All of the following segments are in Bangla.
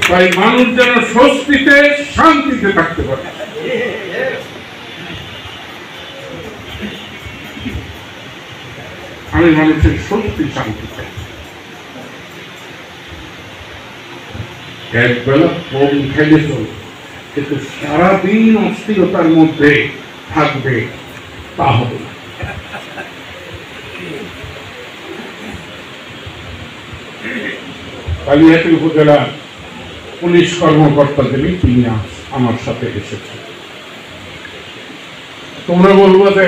তাই মানুষ যেন স্বস্তিতে শান্তিতে থাকতে পারে। আমি মানুষের স্বস্তি শান্তি চাই। একবেলা কম খেলে চলবে, কিন্তু সারাদিন অস্থিরতার মধ্যে থাকবে তা হবে না। কালিহাতী উপজেলা পুলিশ কর্মকর্তাদের তিনি আমার সাথে এসেছে। তোমরা বলবো যে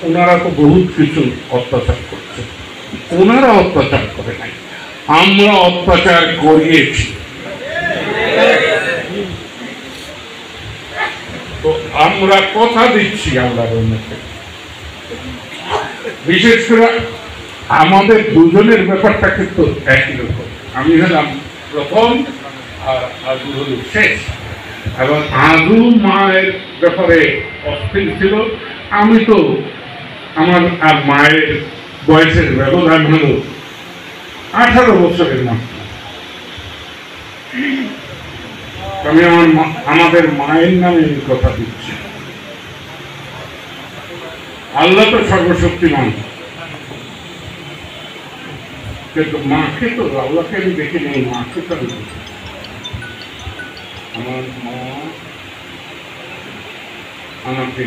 ওনারা তো বহুত কিছু অত্যাচার করছে। ওনারা অত্যাচার করে নাই, আমরা অত্যাচার করিয়েছি। তো আমরা কথা দিচ্ছি আল্লাহর রহমতে, বিশেষ করে আমাদের দুজনের ব্যাপারটা কিন্তু একই রকম। আমি হলাম প্রথম আর আজু হল শেষ, এবং আজু মায়ের ব্যাপারে অস্থির ছিল। আমি তো আমার আর মায়ের বয়সের ব্যবধান হল 18 বছরের মাত্র। আমি আমাদের মায়ের নামে এই কথা দিচ্ছি। আল্লাহ তো সর্বশক্তিমান, কিন্তু মাকে তো আল্লাহকে আমি দেখি নেই, মাকে তো আমি দেখি। আমার মা আমাকে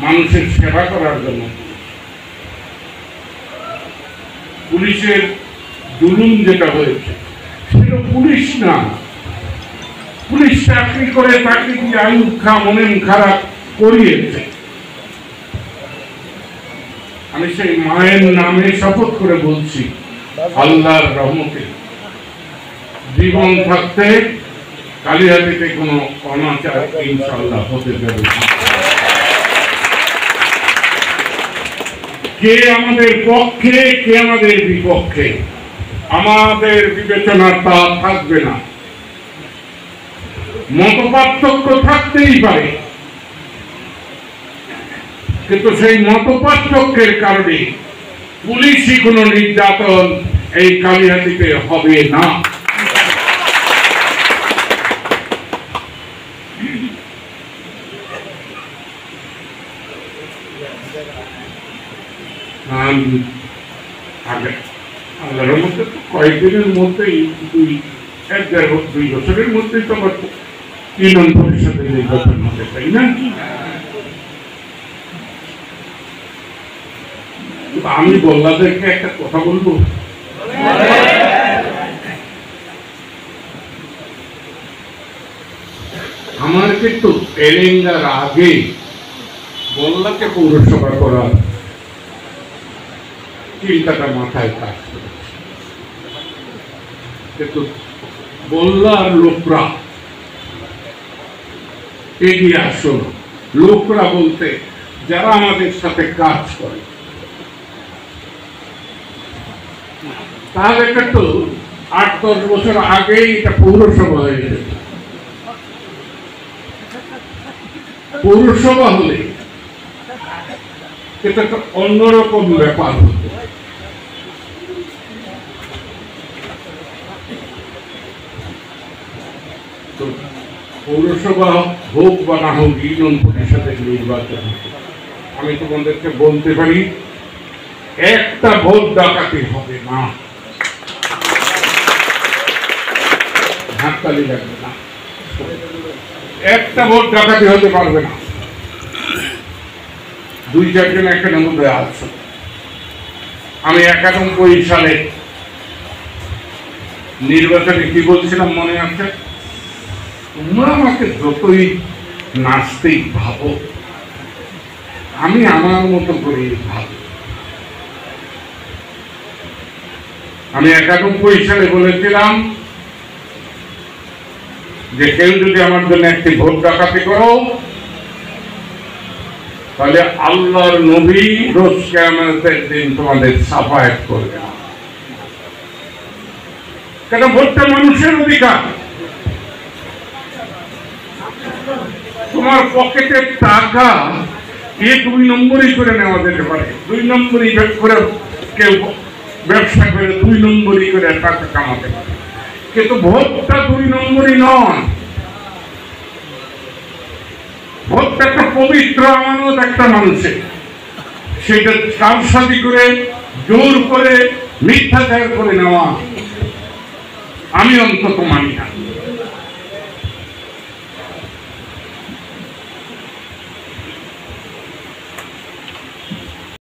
মানুষের সেবা করার জন্য, পুলিশের জুলুম যেটা হয়েছে সেটা পুলিশ না, পুলিশ চাকরি করে চাকরি দিয়ে আয়ুব খা মনেন খারাপ করিয়েছে। আমি সেই মায়ের নামে শপথ করে বলছি, আল্লাহর রহমতে জীবন থাকতে কালিহাতীতে কোনো অনাচার ইনশাআল্লাহ হতে দেবে না। কে আমাদের পক্ষে কে আমাদের বিপক্ষে আমাদের বিবেচনা তা থাকবে না। মতপার্থক্য থাকতেই পারে, কিন্তু সেই মতপার্থক্যের কারণে পুলিশি কোনো নির্যাতন এই কালিহাতীতে হবে না। আল্লাহর মধ্যে তো কয়েকদিনের মধ্যেই 1-2 বছরের মধ্যেই তো আমার ইউনিয়ন পরিষদের নির্বাচন হবে, তাই না? আমি বল্লাদেরকে একটা কথা বলবো, আমার কিন্তু এলেঙ্গার আগে বল্লাকে পৌরসভা করার চিন্তাটা মাথায় কাজ করেছে, কিন্তু বল্লার লোকরা এগিয়ে আসল। লোকরা বলতে যারা আমাদের সাথে কাজ করে, তাহলে কিন্তু 8-10 বছর আগেই এটা পৌরসভা হয়ে যেত। পৌরসভা হলে এটা একটা অন্যরকম ব্যাপার হতো। পৌরসভা হোক বা না হোক, ইউনিয়ন পরিষদের নির্বাচন, আমি তোমাদেরকে বলতে পারি একটা ভোট ডাকাতি হবে না, হাততালি লাগবে না, একটা ভোট ডাকাতি হতে পারবে না। 2-4 জন এখানে মধ্যে আছে। আমি 91 সালে নির্বাচনে কি বলছিলাম মনে আছে? তোমরা আমাকে যতই নাস্তিক ভাবো, আমি আমার মতো করে ভাবো। আমি 91 সালে বলেছিলাম যে কেউ যদি আমার জন্য একটি ভোট ডাকাতি করো, তাহলে আল্লাহর নবী রোজ কিয়ামতের দিন তোমাদের সাফায়াত করবে না। কেন? ভোটটা মানুষের অধিকার। তোমার পকেটের টাকা 2 নম্বরই করে নেওয়া যেতে পারে, 2 নম্বরই করে কেউ ব্যবসা করে 2 নম্বরই করে টাকা কামাতে পারে, কিন্তু ভোটটা 2 নম্বরই নয়, ভোটটা একটা পবিত্র আমানত একটা মানুষের, সেটা কারসাজি করে জোর করে মিথ্যাচার করে নেওয়া আমি অন্তত মানি না।